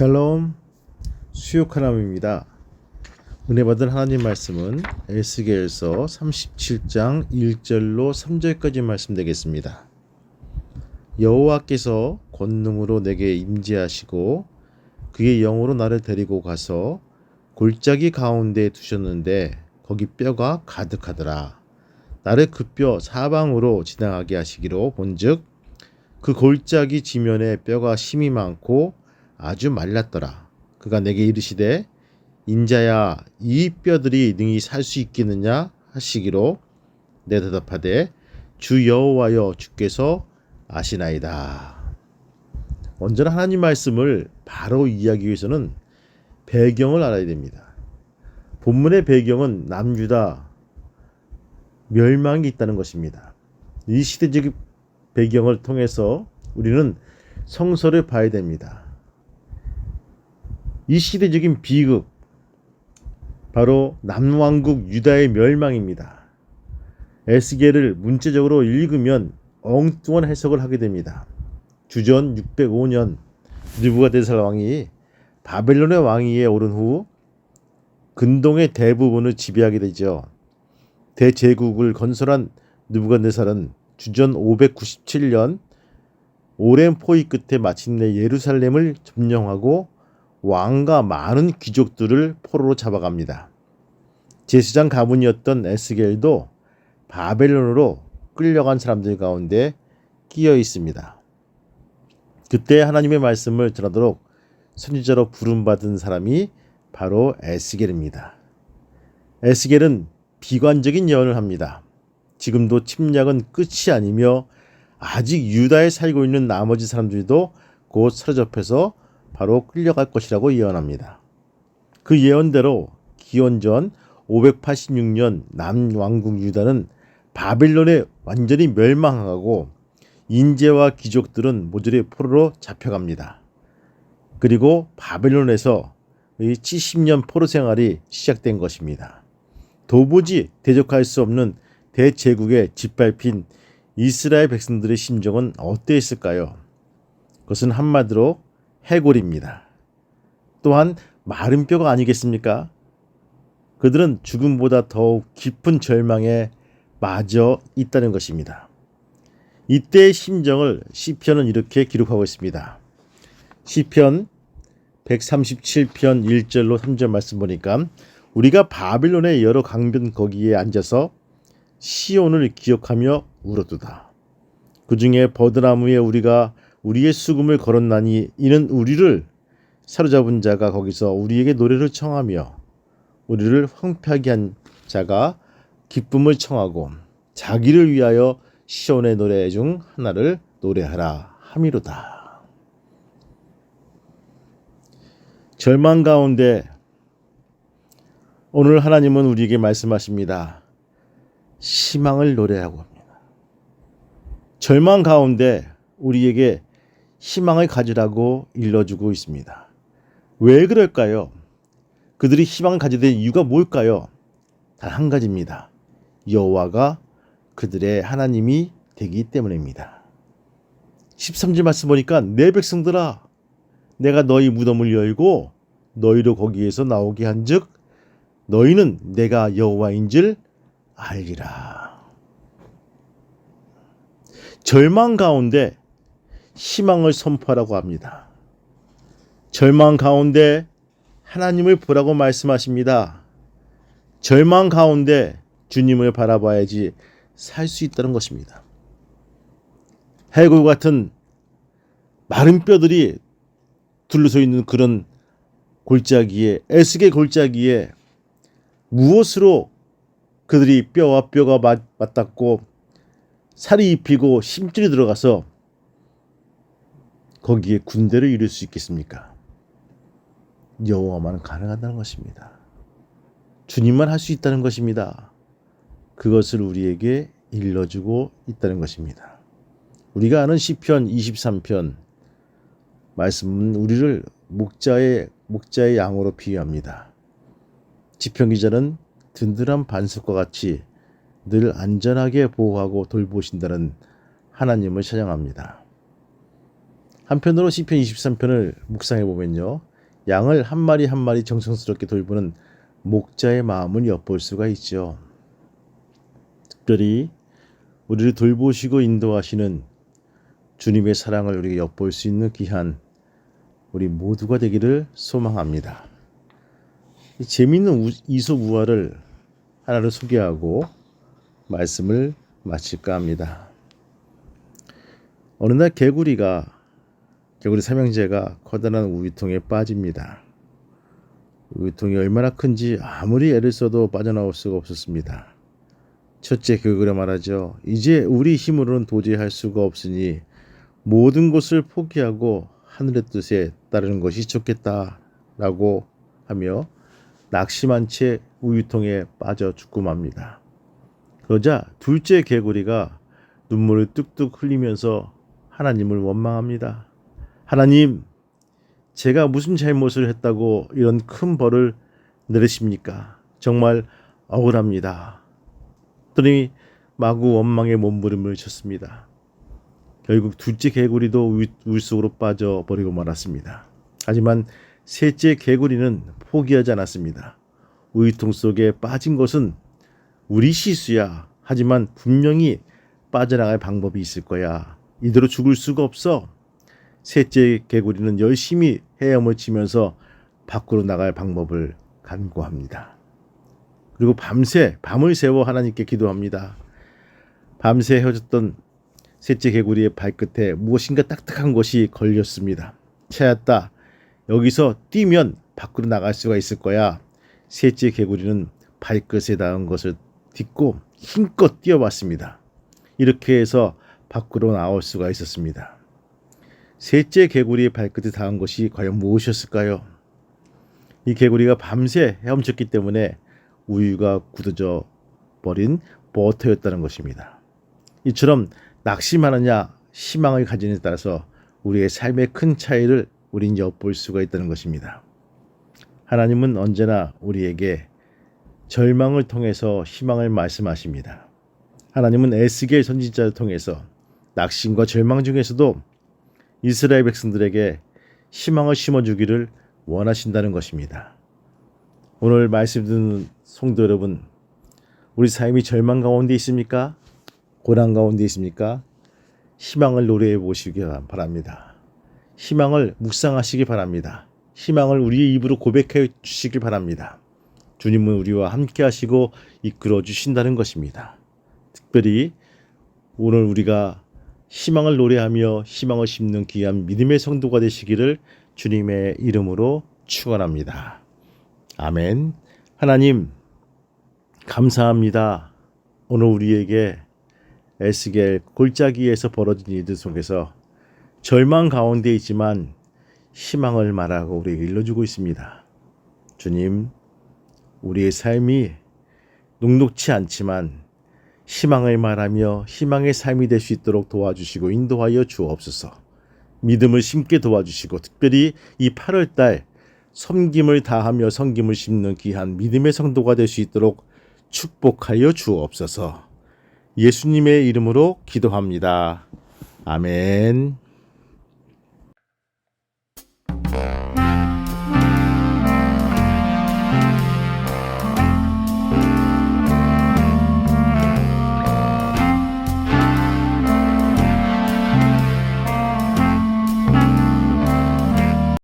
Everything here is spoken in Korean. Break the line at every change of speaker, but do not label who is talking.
샬롬, 수요카남입니다. 은혜받은 하나님 말씀은 에스겔서 37장 1절로 3절까지 말씀 되겠습니다. 여호와께서 권능으로 내게 임재하시고 그의 영으로 나를 데리고 가서 골짜기 가운데 두셨는데 거기 뼈가 가득하더라. 나를 그 뼈 사방으로 지나가게 하시기로 본즉 그 골짜기 지면에 뼈가 심이 많고 아주 말랐더라. 그가 내게 이르시되 인자야 이 뼈들이 능히 살 수 있겠느냐 하시기로 내 대답하되 주 여호와여 주께서 아시나이다. 언제나 하나님 말씀을 바로 이해하기 위해서는 배경을 알아야 됩니다. 본문의 배경은 남유다 멸망이 있다는 것입니다. 이 시대적 배경을 통해서 우리는 성서를 봐야 됩니다. 이 시대적인 비극, 바로 남왕국 유다의 멸망입니다. 에스겔을 문체적으로 읽으면 엉뚱한 해석을 하게 됩니다. 주전 605년 느부갓네살 왕이 바벨론의 왕위에 오른 후 근동의 대부분을 지배하게 되죠. 대제국을 건설한 느부갓네살은 주전 597년 오랜 포위 끝에 마침내 예루살렘을 점령하고 왕과 많은 귀족들을 포로로 잡아갑니다. 제사장 가문이었던 에스겔도 바벨론으로 끌려간 사람들 가운데 끼어 있습니다. 그때 하나님의 말씀을 전하도록 선지자로 부름받은 사람이 바로 에스겔입니다. 에스겔은 비관적인 예언을 합니다. 지금도 침략은 끝이 아니며 아직 유다에 살고 있는 나머지 사람들도 곧 사로잡혀서 바로 끌려갈 것이라고 예언합니다. 그 예언대로 기원전 586년 남왕국 유다는 바벨론에 완전히 멸망하고 인재와 귀족들은 모조리 포로로 잡혀갑니다. 그리고 바벨론에서 70년 포로 생활이 시작된 것입니다. 도무지 대적할 수 없는 대제국에 짓밟힌 이스라엘 백성들의 심정은 어떠했을까요? 그것은 한마디로 해골입니다. 또한 마른 뼈가 아니겠습니까? 그들은 죽음보다 더욱 깊은 절망에 빠져 있다는 것입니다. 이때의 심정을 시편은 이렇게 기록하고 있습니다. 시편 137편 1절로 3절 말씀 보니까 우리가 바빌론의 여러 강변 거기에 앉아서 시온을 기억하며 울었도다. 그 중에 버드나무에 우리가 우리의 수금을 걸었나니 이는 우리를 사로잡은 자가 거기서 우리에게 노래를 청하며 우리를 황폐하게 한 자가 기쁨을 청하고 자기를 위하여 시온의 노래 중 하나를 노래하라 함이로다. 절망 가운데 오늘 하나님은 우리에게 말씀하십니다. 희망을 노래하고 합니다. 절망 가운데 우리에게 희망을 가지라고 일러주고 있습니다. 왜 그럴까요? 그들이 희망을 가지게 된 이유가 뭘까요? 단 한 가지입니다. 여호와가 그들의 하나님이 되기 때문입니다. 13절 말씀 보니까 내 백성들아 내가 너희 무덤을 열고 너희로 거기에서 나오게 한즉 너희는 내가 여호와인 줄 알리라. 절망 가운데 희망을 선포하라고 합니다. 절망 가운데 하나님을 보라고 말씀하십니다. 절망 가운데 주님을 바라봐야지 살 수 있다는 것입니다. 해골 같은 마른 뼈들이 둘러서 있는 그런 골짜기에 에스겔 골짜기에 무엇으로 그들이 뼈와 뼈가 맞닿고 살이 입히고 심줄이 들어가서 거기에 군대를 이룰 수 있겠습니까? 여호와만 가능하다는 것입니다. 주님만 할 수 있다는 것입니다. 그것을 우리에게 일러주고 있다는 것입니다. 우리가 아는 시편 23편 말씀은 우리를 목자의 양으로 비유합니다. 시편 기자는 든든한 반석과 같이 늘 안전하게 보호하고 돌보신다는 하나님을 찬양합니다. 한편으로 시편 23편을 묵상해 보면요. 양을 한 마리 한 마리 정성스럽게 돌보는 목자의 마음을 엿볼 수가 있죠. 특별히 우리를 돌보시고 인도하시는 주님의 사랑을 우리가 엿볼 수 있는 귀한 우리 모두가 되기를 소망합니다. 재미있는 이솝우화를 하나를 소개하고 말씀을 마칠까 합니다. 어느 날 개구리 삼형제가 커다란 우유통에 빠집니다. 우유통이 얼마나 큰지 아무리 애를 써도 빠져나올 수가 없었습니다. 첫째 개구리가 말하죠. 이제 우리 힘으로는 도저히 할 수가 없으니 모든 것을 포기하고 하늘의 뜻에 따르는 것이 좋겠다라고 하며 낙심한 채 우유통에 빠져 죽고 맙니다. 그러자 둘째 개구리가 눈물을 뚝뚝 흘리면서 하나님을 원망합니다. 하나님, 제가 무슨 잘못을 했다고 이런 큰 벌을 내리십니까? 정말 억울합니다. 그랬더니 마구 원망의 몸부림을 쳤습니다. 결국 둘째 개구리도 우유 속으로 빠져버리고 말았습니다. 하지만 셋째 개구리는 포기하지 않았습니다. 우유통 속에 빠진 것은 우리 실수야. 하지만 분명히 빠져나갈 방법이 있을 거야. 이대로 죽을 수가 없어. 셋째 개구리는 열심히 헤엄을 치면서 밖으로 나갈 방법을 간구합니다. 그리고 밤을 새워 하나님께 기도합니다. 밤새 헤어졌던 셋째 개구리의 발끝에 무엇인가 딱딱한 것이 걸렸습니다. 찾았다. 여기서 뛰면 밖으로 나갈 수가 있을 거야. 셋째 개구리는 발끝에 닿은 것을 딛고 힘껏 뛰어봤습니다. 이렇게 해서 밖으로 나올 수가 있었습니다. 셋째 개구리의 발끝에 닿은 것이 과연 무엇이었을까요? 이 개구리가 밤새 헤엄쳤기 때문에 우유가 굳어져 버린 버터였다는 것입니다. 이처럼 낙심하느냐 희망을 가지느냐에 따라서 우리의 삶의 큰 차이를 우린 엿볼 수가 있다는 것입니다. 하나님은 언제나 우리에게 절망을 통해서 희망을 말씀하십니다. 하나님은 에스겔 선지자를 통해서 낙심과 절망 중에서도 이스라엘 백성들에게 희망을 심어주기를 원하신다는 것입니다. 오늘 말씀 듣는 성도 여러분, 우리 삶이 절망 가운데 있습니까? 고난 가운데 있습니까? 희망을 노래해 보시기 바랍니다. 희망을 묵상하시기 바랍니다. 희망을 우리의 입으로 고백해 주시기 바랍니다. 주님은 우리와 함께 하시고 이끌어 주신다는 것입니다. 특별히 오늘 우리가 희망을 노래하며 희망을 심는 귀한 믿음의 성도가 되시기를 주님의 이름으로 축원합니다. 아멘. 하나님 감사합니다. 오늘 우리에게 에스겔 골짜기에서 벌어진 일들 속에서 절망 가운데 있지만 희망을 말하고 우리에게 일러주고 있습니다. 주님, 우리의 삶이 녹록치 않지만 희망을 말하며 희망의 삶이 될 수 있도록 도와주시고 인도하여 주옵소서. 믿음을 심게 도와주시고 특별히 이 8월달 섬김을 다하며 섬김을 심는 귀한 믿음의 성도가 될 수 있도록 축복하여 주옵소서. 예수님의 이름으로 기도합니다. 아멘.